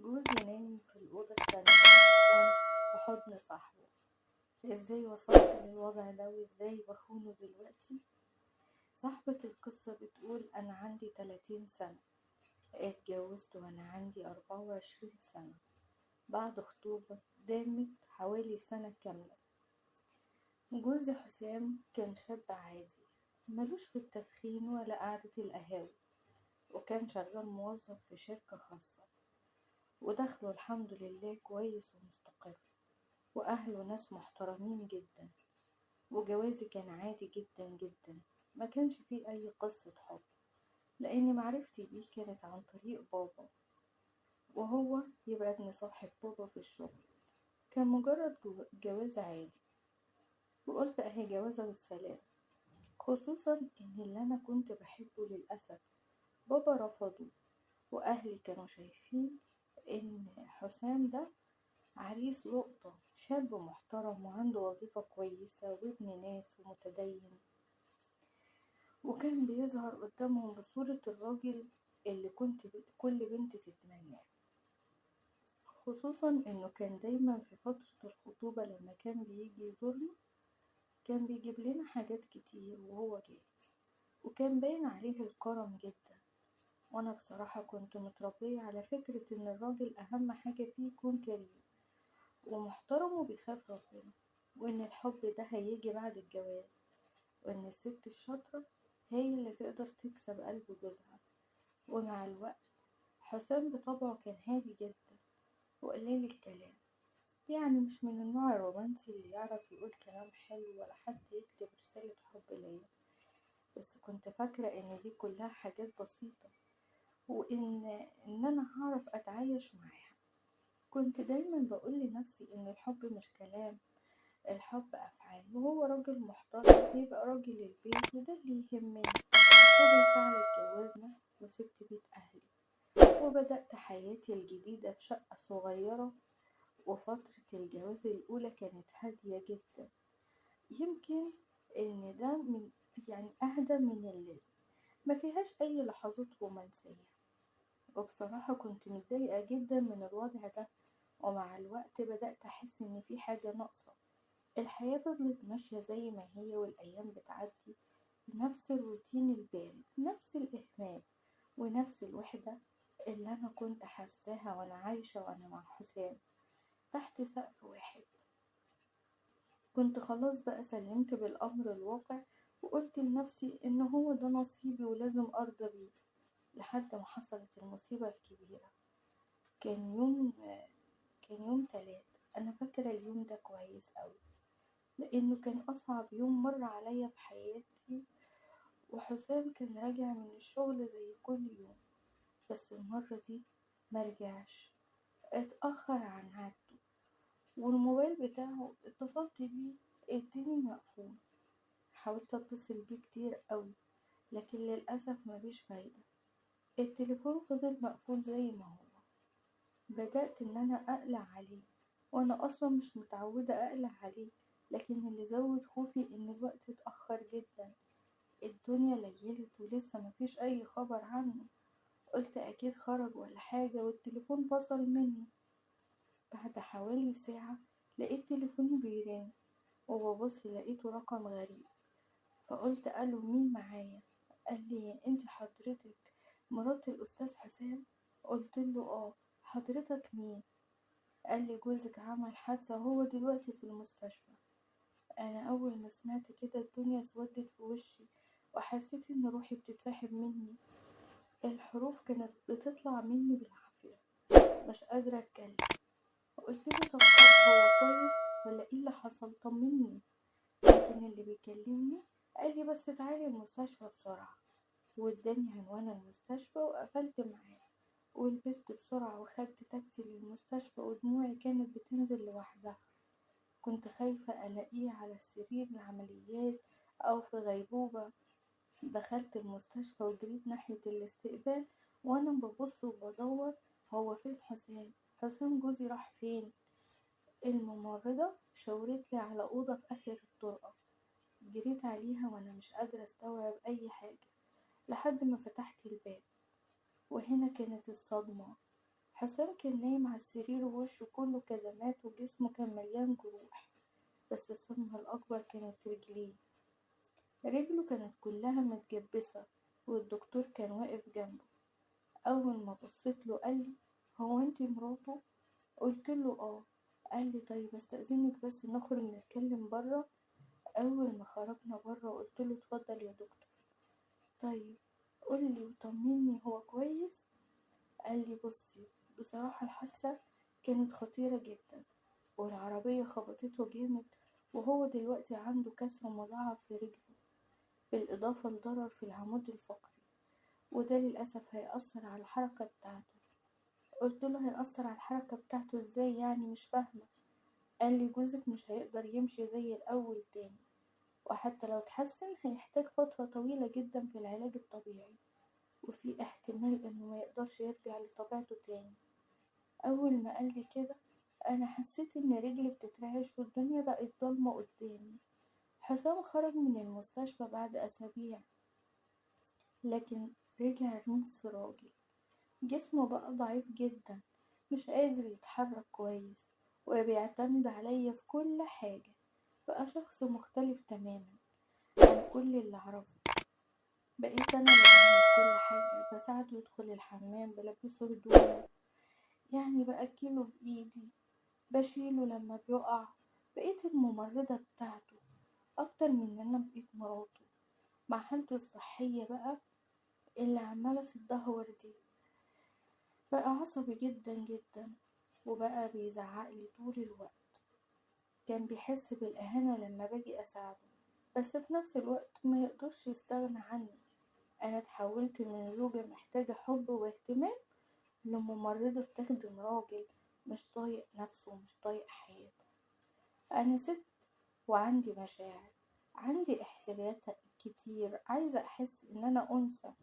جوزي نايم في الأوضة التانية وأنا في حضن صاحبه. ازاي وصلت للوضع ده وازاي بخونه دلوقتي؟ صاحبة القصة بتقول أنا عندي 30 سنة، اتجوزت وأنا عندي 24 سنة بعد خطوبة دامت حوالي سنة كاملة. جوزي حسام كان شاب عادي، ملوش في التدخين ولا قعدة القهاوي، وكان شغال موظف في شركة خاصة، ودخله الحمد لله كويس ومستقر، وأهله ناس محترمين جدا. وجوازي كان عادي جدا جدا، ما كانش فيه أي قصة حب، لأن معرفتي بيه كانت عن طريق بابا، وهو يبقى ابن صاحب بابا في الشغل. كان مجرد جواز عادي، وقلت أهي جوازة والسلام، خصوصا إن اللي أنا كنت بحبه للأسف بابا رفضه، وأهلي كانوا شايفين إن حسام ده عريس لقطة، شاب محترم وعنده وظيفة كويسة وابن ناس ومتدين، وكان بيظهر قدامهم بصورة الراجل اللي كنت كل بنت تتمناه، خصوصا إنه كان دايما في فترة الخطوبة لما كان بيجي يزورنا كان بيجيب لنا حاجات كتير وهو جاي، وكان باين عليه الكرم جدا. وأنا بصراحة كنت متربية على فكرة إن الراجل أهم حاجة فيه يكون كريم ومحترم وبيخاف ربنا، وإن الحب ده هيجي بعد الجواز، وإن الست الشاطرة هي اللي تقدر تكسب قلب جوزها. ومع الوقت حسام بطبعه كان هادي جدا وقليل الكلام، يعني مش من النوع الرومانسي اللي يعرف يقول كلام حلو ولا حتى يكتب رسالة حب ليا. بس كنت فاكرة إن دي كلها حاجات بسيطة، وإن أنا هعرف أتعايش معاها. كنت دايما بقول لنفسي إن الحب مش كلام، الحب أفعال، وهو راجل محترم يبقى راجل البيت، وده اللي يهمني. وبالفعل اتجوزنا وسبت بيت أهلي، وبدأت حياتي الجديدة في شقة صغيرة. وفترة الجواز الأولى كانت هادية جدا، يمكن إن ده أهدى من اللازم، ما فيهاش أي لحظات رومانسية. وبصراحة كنت متضايقة جدا من الوضع ده، ومع الوقت بدأت أحس إن في حاجة ناقصة. الحياة فضلت ماشية زي ما هي، والأيام بتعدي بنفس الروتين البارد، نفس الإهمال ونفس الوحدة اللي أنا كنت حاساها وأنا عايشة وأنا مع حسام تحت سقف واحد. كنت خلاص بقى سلمت بالأمر الواقع، وقلت لنفسي إن هو ده نصيبي ولازم أرضى بيه، لحد ما حصلت المصيبة الكبيرة. كان يوم تلات، أنا فاكرة اليوم ده كويس أوي، لأنه كان أصعب يوم مر عليا في حياتي. وحسام كان راجع من الشغل زي كل يوم، بس المرة دي مرجعش، اتأخر عن عادته، والموبايل بتاعه اتصلت بيه اديني مقفول. حاولت اتصل بيه كتير قوي، لكن للأسف مفيش فايدة، التليفون فضل مقفول زي ما هو. بدأت ان انا اقلق عليه، وانا اصلا مش متعودة اقلق عليه، لكن اللي زود خوفي ان الوقت اتأخر جدا، الدنيا ليلت ولسه مفيش اي خبر عنه. قلت اكيد خرج ولا حاجة والتليفون فصل مني. بعد حوالي ساعة لقيت تليفوني بيرن، وببص لقيته رقم غريب، فقلت الو مين معايا؟ قال لي انت حضرتك مرات الاستاذ حسام؟ قلت له اه. حضرتك مين؟ قال لي جوزك عمل حادثة وهو دلوقتي في المستشفى. انا اول ما سمعت كده الدنيا اسودت في وشي، وحسيت ان روحي بتتسحب مني، الحروف كانت بتطلع مني بالعافية، مش قادرة اتكلم. قلت له طب هو كويس ولا ايه اللي حصل؟ طمني. لكن اللي بيكلمني قال لي بس تعالي المستشفى بسرعة، واداني عنوان المستشفى، وقفلت معاه ولبست بسرعة وخدت تاكسي للمستشفى، ودموعي كانت بتنزل لوحدها. كنت خايفة ألاقيه على سرير العمليات أو في غيبوبة. دخلت المستشفى وجريت ناحية الاستقبال، وأنا ببص وبدور هو فين حسام. حسام جوزي راح فين؟ الممرضة شاورتلي على أوضة في آخر الطرقة، جريت عليها وأنا مش قادرة أستوعب أي حاجة لحد ما فتحت الباب. وهنا كانت الصدمة، حسام كان نايم على السرير ووشه كله كدمات وجسمه كان مليان جروح، بس الصدمة الأكبر كانت رجليه. رجله كانت كلها متجبسة والدكتور كان واقف جنبه. أول ما بصيت له قال لي: هو انتي مراته؟ قلت له اه. قال لي: طيب استأذنك بس نخرج نتكلم برا. أول ما خرجنا برا قلت له: اتفضل يا دكتور. طيب قولي وطمني، هو كويس؟ قال لي: بصي، بصراحة الحادثة كانت خطيرة جدا، والعربية خبطته جامد، وهو دلوقتي عنده كسر مضاعف في رجله، بالإضافة لضرر في العمود الفقري، وده للأسف هيأثر على الحركة بتاعته. قلت له: هيأثر على الحركة بتاعته ازاي يعني؟ مش فاهمة. قال لي: جوزك مش هيقدر يمشي زي الأول تاني، وحتى لو اتحسن هيحتاج فترة طويلة جدا في العلاج الطبيعي، وفي احتمال انه ما يقدرش يرجع لطبيعته تاني. اول ما قال لي كده انا حسيت ان رجلي بتترعش والدنيا بقت ضلمة قدامي. حسام خرج من المستشفى بعد اسابيع، لكن رجع نص راجل. جسمه بقى ضعيف جدا، مش قادر يتحرك كويس، وبيعتمد عليا في كل حاجة. بقى شخص مختلف تماما عن كل اللي اعرفه. بقيت انا اللي بعمل كل حاجة، بساعده يدخل الحمام، بلبسه هدومه، يعني بأكله بإيدي، بشيله لما بيقع. بقيت الممرضة بتاعته أكتر من إن أنا بقيت مراته. مع حالته الصحية بقى اللي عمالة تتدهور دي، بقى عصبي جدا جدا، وبقى بيزعقلي طول الوقت. كان بيحس بالإهانة لما باجي أساعده، بس في نفس الوقت ما يقدرش يستغنى عني. أنا اتحولت من زوجة محتاجة حب واهتمام لممرضة بتخدم راجل مش طايق نفسه ومش طايق حياته. أنا ست وعندي مشاعر، عندي احتياجات كتير، عايزة أحس إن أنا أنثى،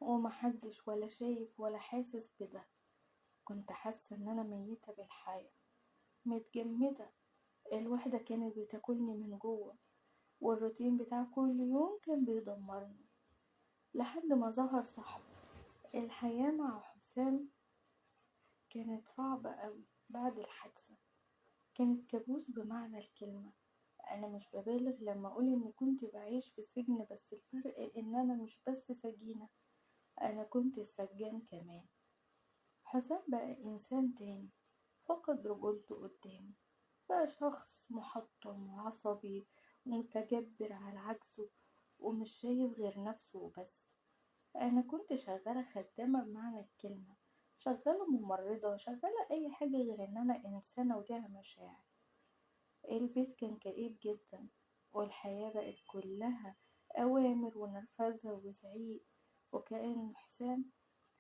ومحدش ولا شايف ولا حاسس بده. كنت حاسة إن أنا ميتة بالحياة، متجمدة. الوحدة كانت بتاكلني من جوه، والروتين بتاع كل يوم كان بيدمرني. لحد ما ظهر صاحبي. الحياة مع حسام كانت صعبة أوي بعد الحادثة، كانت كابوس بمعنى الكلمة. أنا مش ببالغ لما أقول إني كنت بعيش في سجن، بس الفرق إن أنا مش بس سجينة، أنا كنت السجان كمان. حسام بقى إنسان تاني، فقد رجولته قدامي، بقى شخص محطم وعصبي ومتجبر على عجزه، ومش شايف غير نفسه وبس. أنا كنت شغالة خدامة بمعنى الكلمة، شغالة ممرضة، شغالة أي حاجة غير إن أنا إنسانة وليها مشاعر. البيت كان كئيب جدا، والحياة بقت كلها أوامر ونرفزة وزعيق، وكأن حسام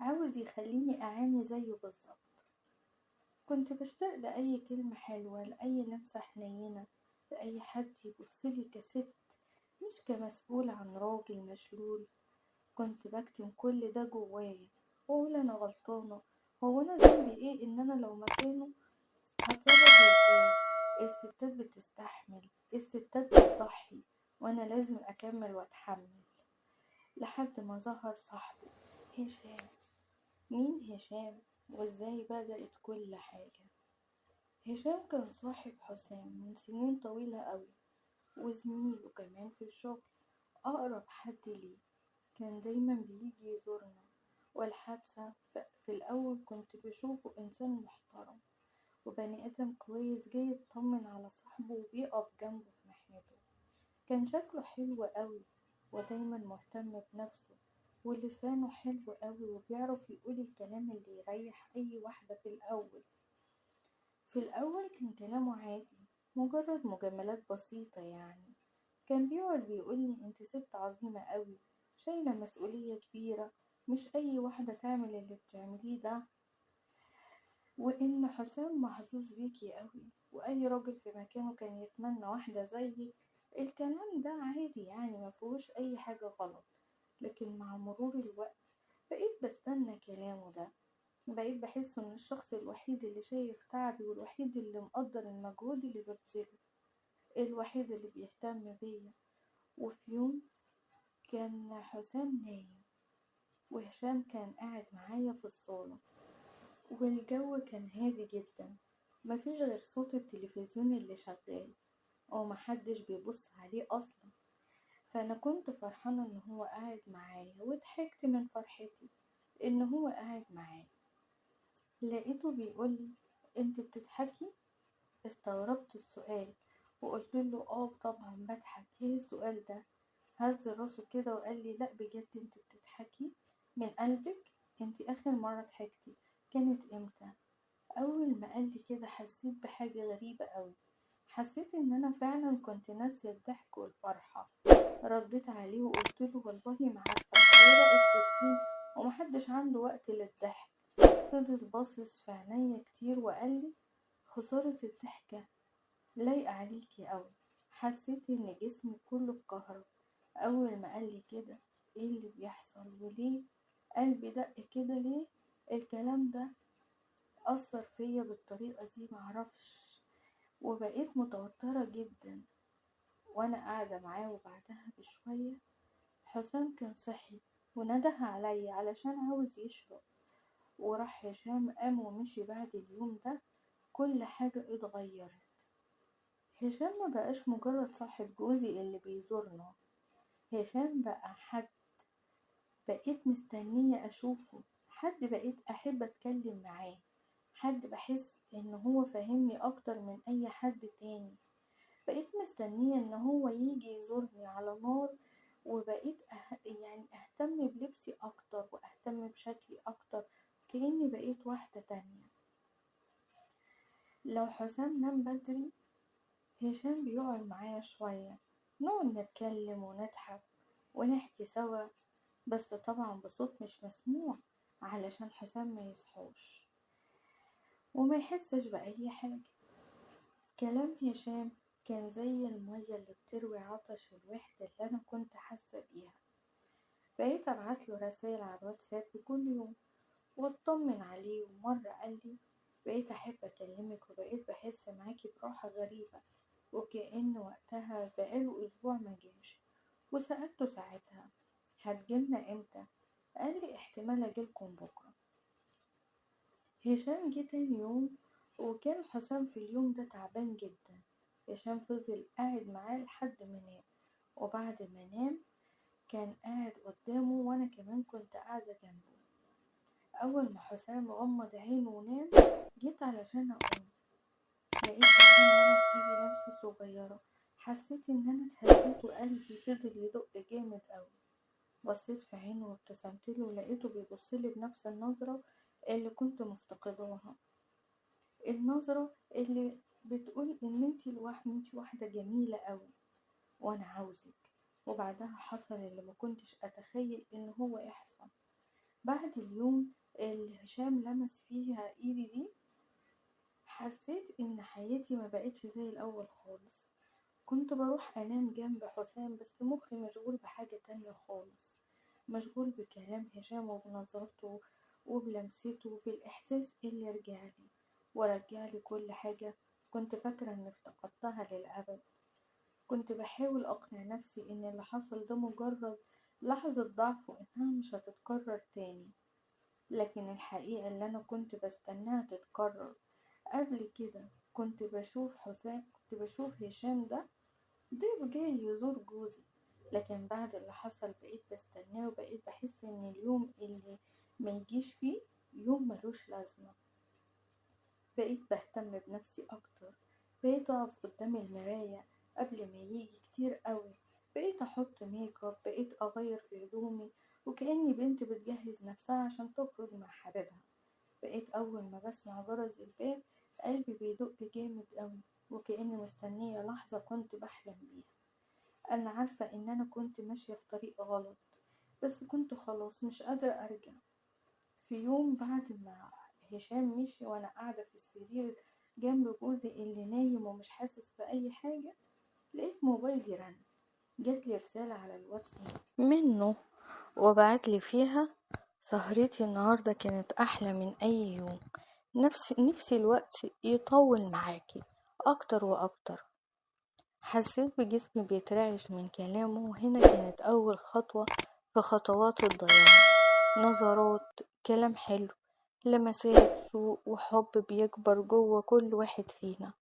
عاوز يخليني أعاني زيه بالظبط. كنت بشتاق لأي كلمة حلوة، لأي لمسة حنينة، لأي حد يبصلي كست مش كمسؤولة عن راجل مشلول. كنت بكتم كل ده جوايا، وأقول أنا غلطانة. هو أنا ذنبي إيه إن أنا لو مكانه هتصرف إزاي؟ الستات بتستحمل، الستات بتضحي، وأنا لازم أكمل وأتحمل. لحد ما ظهر صاحبي هشام. مين هشام؟ وإزاي بدأت كل حاجة؟ هشام كان صاحب حسام من سنين طويلة قوي، وزميله كمان في الشغل، أقرب حد ليه. كان دايما بيجي يزورنا. والحادثة في الأول كنت بشوفه إنسان محترم وبني آدم كويس، جاي يطمن على صاحبه وبيقف جنبه في محنته. كان شكله حلو قوي، ودايما مهتم بنفسه، ولسانه حلو قوي، وبيعرف يقول الكلام اللي يريح أي واحدة. في الأول كان كلامه عادي، مجرد مجاملات بسيطة يعني. كان بيقعد بيقولي: انت ست عظيمة قوي، شايلة مسؤولية كبيرة، مش أي واحدة تعمل اللي بتعمليه ده، وإن حسام محظوظ بيكي قوي، وأي راجل في مكانه كان يتمنى واحدة زيك. الكلام ده عادي يعني، مفيهوش أي حاجة غلط. لكن مع مرور الوقت بقيت بستنى كلامه ده، بقيت بحس إن الشخص الوحيد اللي شايف تعبي، والوحيد اللي مقدر المجهود اللي ببذله، الوحيد اللي بيهتم بيا. وفي يوم كان حسام نايم، وهشام كان قاعد معايا في الصالة. والجو كان هادي جدا، مفيش غير صوت التلفزيون اللي شغال ومحدش بيبص عليه اصلا. فانا كنت فرحانة ان هو قاعد معايا وضحكت من فرحتي ان هو قاعد معايا. لقيته بيقولي انت بتضحكي؟ استغربت السؤال وقلت له اه طبعا بضحك، ايه السؤال ده؟ هز راسه كده وقال لي لا بجد انت بتضحكي من قلبك؟ انت اخر مرة ضحكتي كانت امتى؟ اول ما قال لي كده حسيت بحاجة غريبة قوي، حسيت ان انا فعلا كنت ناسية الضحك والفرحة. رديت عليه وقلت له والله ما عارفة، الحياة بقت روتين ومحدش عنده وقت للضحك. فضل باصص في عينيا كتير وقال لي خسارة الضحكة لايقة عليكي أوي. حسيت إن جسمي كله اتكهرب أول ما قال لي كده. إيه اللي بيحصل وليه؟ قلبي دق كده ليه؟ الكلام ده أثر فيا بالطريقة دي معرفش، وبقيت متوترة جدا وأنا قاعدة معاه. وبعدها بشوية حسام كان صحي ونده عليا علشان عاوز يشرب، وراح هشام قام ومشي. بعد اليوم ده كل حاجة اتغيرت. هشام ما بقاش مجرد صاحب جوزي اللي بيزورنا، هشام بقى حد بقيت مستنية أشوفه، حد بقيت أحب أتكلم معاه، حد بحس إن هو فاهمني أكتر من أي حد تاني. بقيت مستنية إن هو يجي يزورني على نار، وبقيت يعني أهتم بلبسي أكتر وأهتم بشكلي أكتر، كأني بقيت واحدة تانية. لو حسام نام بدري هشام بيقعد معايا شوية، نقعد نتكلم ونضحك ونحكي سوا، بس طبعا بصوت مش مسموع علشان حسام ما يصحوش وما يحسش بأي حاجة. كلام هشام كان زي المية اللي بتروي عطش الوحدة اللي أنا كنت حاسة بيها. بقيت أبعتله رسائل على الواتساب كل يوم واطمن عليه، ومرة قالي بقيت أحب أكلمك وبقيت بحس معاكي براحة غريبة، وكأن وقتها بقاله أسبوع ما جاش. وسألته ساعتها هتجيلنا امتى؟ قالي احتمال أجيلكم بكرة. هشام جه تاني يوم وكان حسام في اليوم ده تعبان جدا. هشام فضل قاعد معاه لحد ما نام، وبعد ما نام كان قاعد قدامه وأنا كمان كنت قاعدة جنبه. أول ما حسام غمض عينه ونام جيت علشان أقوم، لقيت حسام لمس ايدي لمسة صغيرة. حسيت ان انا اتهزيت وقلبي فضل يدق جامد اوي. بصيت في عينه وابتسمتله ولقيته بيبصلي بنفس النظرة اللي كنت مفتقداها، النظرة اللي بتقول ان انتي واحدة جميلة اوي وانا عاوزك. وبعدها حصل اللي ما كنتش اتخيل ان هو يحصل. بعد اليوم اللي هشام لمس فيها ايدي دي حسيت ان حياتي ما بقتش زي الاول خالص. كنت بروح انام جنب حسام بس مخي مشغول بحاجة تانية خالص، مشغول بكلام هشام وبنظرته وبلمسته وبالاحساس اللي رجعلي ورجعلي كل حاجة كنت فاكرة اني افتقدتها للأبد. كنت بحاول اقنع نفسي ان اللي حصل ده مجرد لحظة ضعف وانها مش هتتكرر تاني، لكن الحقيقة اللي انا كنت بستناها تتكرر. قبل كده كنت بشوف هشام ده ضيف جاي يزور جوزي، لكن بعد اللي حصل بقيت بستناه وبقيت بحس ان اليوم اللي ما يجيش فيه يوم ملوش لازمة. بقيت بهتم بنفسي اكتر، بقيت اقف قدام المراية قبل ما يجي كتير قوي، بقيت احط ميك اب، بقيت اغير في هدومي وكأني بنت بتجهز نفسها عشان تخرج مع حبيبها. بقيت أول ما بسمع جرس الباب قلبي بيدق جامد أوي وكأني مستنية لحظة كنت بحلم بيها. أنا عارفة إن أنا كنت ماشية في طريق غلط، بس كنت خلاص مش قادرة أرجع. في يوم بعد ما هشام مشي وأنا قاعدة في السرير جنب جوزي اللي نايم ومش حاسس بأي حاجة، لقيت موبايلي رن. جاتلي رسالة على الواتساب منه وبعتلي فيها سهرتي النهاردة كانت أحلى من أي يوم، نفسي الوقت يطول معاكي أكتر وأكتر. حسيت بجسمي بيترعش من كلامه، وهنا كانت أول خطوة في خطوات الضياع. نظرات، كلام حلو، لمسات شوق وحب بيكبر جوه كل واحد فينا.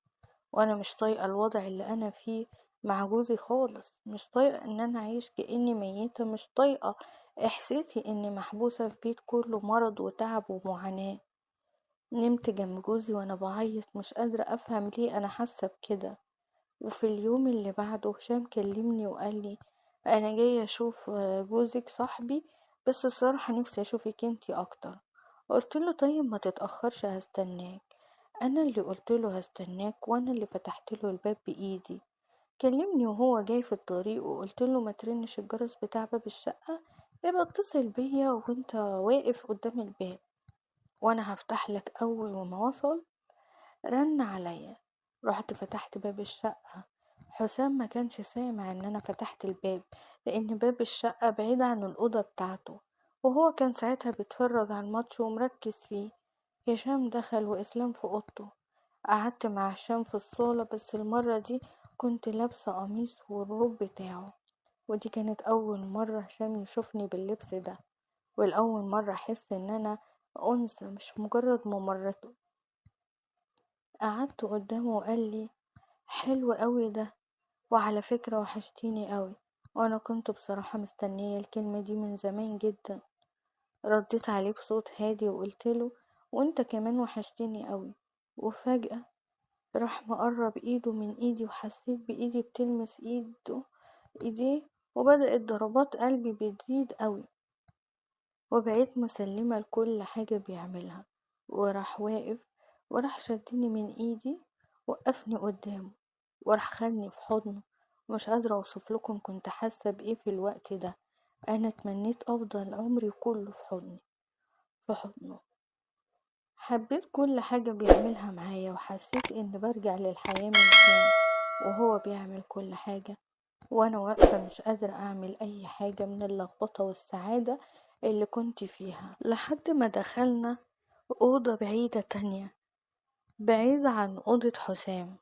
وانا مش طايقة الوضع اللي انا فيه مع جوزي خالص، مش طايقة ان انا اعيش كأني ميتة، مش طايقة احساسي اني محبوسة في بيت كله مرض وتعب ومعاناة. نمت جنب جوزي وانا بعيط، مش قادرة افهم ليه انا حاسة بكده. وفي اليوم اللي بعده هشام كلمني وقال لي انا جاي اشوف جوزك صاحبي، بس الصراحة نفسي اشوفك انتي اكتر. قلت له طيب ما تتأخرش هستناك. انا اللي قلت له هستناك وانا اللي فتحت له الباب بايدي. كلمني وهو جاي في الطريق وقلت له ما ترنش الجرس بتاع باب الشقة، يبقى اتصل بيا وانت واقف قدام الباب وانا هفتح لك. اول وما وصل رن عليا، رحت فتحت باب الشقة. حسام ما كانش سامع ان انا فتحت الباب، لان باب الشقة بعيد عن الأوضة بتاعته، وهو كان ساعتها بيتفرج على الماتش ومركز فيه. هشام دخل وإسلام في أوضته. قعدت مع هشام في الصالة، بس المرة دي كنت لابسة قميص والروب بتاعه، ودي كانت أول مرة هشام يشوفني باللبس ده، والأول مرة أحس إن أنا أنثى مش مجرد ممرته. قعدت قدامه وقال لي حلو قوي ده، وعلى فكرة وحشتيني قوي. وانا كنت بصراحة مستنية الكلمة دي من زمان جدا. رديت عليه بصوت هادي وقلت له وانت كمان وحشتيني قوي. وفجأة راح مقرب ايده من ايدي، وحسيت بايدي بتلمس ايديه، وبدأت ضربات قلبي بتزيد قوي، وبقيت مسلمة لكل حاجة بيعملها. وراح واقف، وراح شدني من ايدي، وقفني قدامه، وراح خدني في حضنه. مش قادرة اوصف لكم كنت حاسة بايه في الوقت ده. انا اتمنيت افضل عمري كله في حضنه. حبيت كل حاجة بيعملها معايا، وحسيت اني برجع للحياة من تاني، وهو بيعمل كل حاجة وانا واقفة مش قادرة اعمل اي حاجة من اللخبطة والسعادة اللي كنت فيها. لحد ما دخلنا اوضة بعيدة تانية، بعيدة عن اوضة حسام،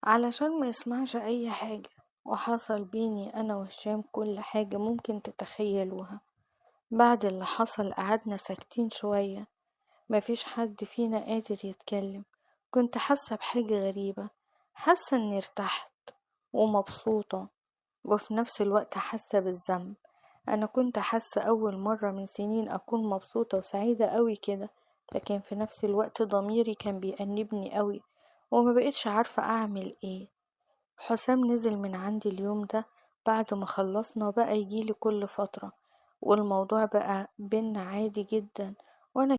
علشان ما يسمعش اي حاجة. وحصل بيني انا وهشام كل حاجة ممكن تتخيلوها. بعد اللي حصل قعدنا ساكتين شوية، مفيش حد فينا قادر يتكلم. كنت حاسة بحاجة غريبة، حاسة اني ارتحت ومبسوطة، وفي نفس الوقت حاسة بالذنب. انا كنت حاسة اول مرة من سنين اكون مبسوطة وسعيدة قوي كده، لكن في نفس الوقت ضميري كان بيأنبني قوي، وما بقتش عارفة اعمل ايه. حسام نزل من عندي اليوم ده بعد ما خلصنا، بقى يجيلي كل فترة، والموضوع بقى بينا عادي جدا. وانا